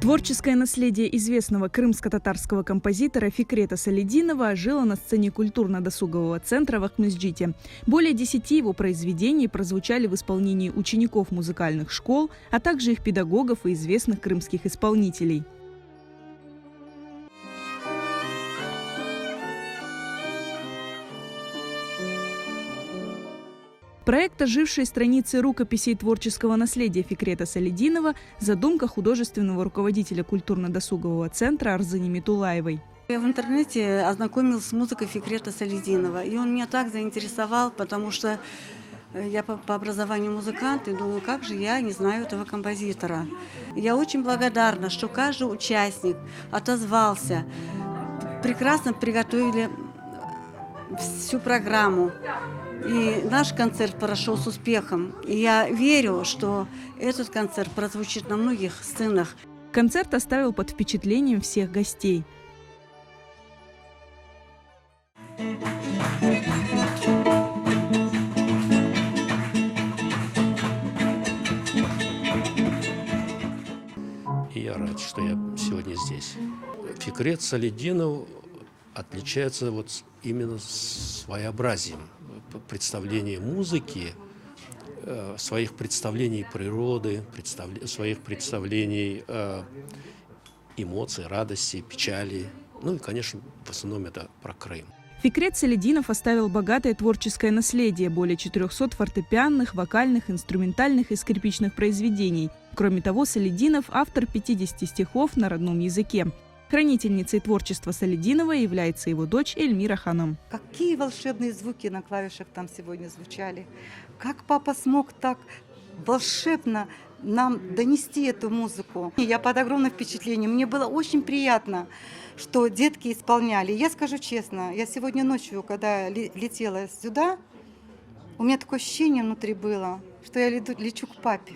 Творческое наследие известного крымско-татарского композитора Фикрета Салидинова ожило на сцене культурно-досугового центра в Акмысджите. Более 10 его произведений прозвучали в исполнении учеников музыкальных школ, а также их педагогов и известных крымских исполнителей. Проект «Ожившие страницы рукописей творческого наследия Фикрета Салидинова» – задумка художественного руководителя культурно-досугового центра Арзыни Митулаевой. Я в интернете ознакомилась с музыкой Фикрета Салидинова, и он меня так заинтересовал, потому что я по образованию музыкант, и думаю, как же я не знаю этого композитора. Я очень благодарна, что каждый участник отозвался, прекрасно приготовили всю программу. И наш концерт прошел с успехом. И я верю, что этот концерт прозвучит на многих сценах. Концерт оставил под впечатлением всех гостей. И я рад, что я сегодня здесь. Фикрет Салидинов отличается именно своеобразием представления музыки, своих представлений природы, своих представлений эмоций, радости, печали. Ну и, конечно, в основном это про Крым. Фикрет Салидинов оставил богатое творческое наследие, более 400 фортепианных, вокальных, инструментальных и скрипичных произведений. Кроме того, Салидинов – автор 50 стихов на родном языке. Хранительницей творчества Салидинова является его дочь Эльмира Ханум. Какие волшебные звуки на клавишах там сегодня звучали. Как папа смог так волшебно нам донести эту музыку. Я под огромным впечатлением. Мне было очень приятно, что детки исполняли. Я скажу честно, я сегодня ночью, когда летела сюда, у меня такое ощущение внутри было, что я лечу к папе.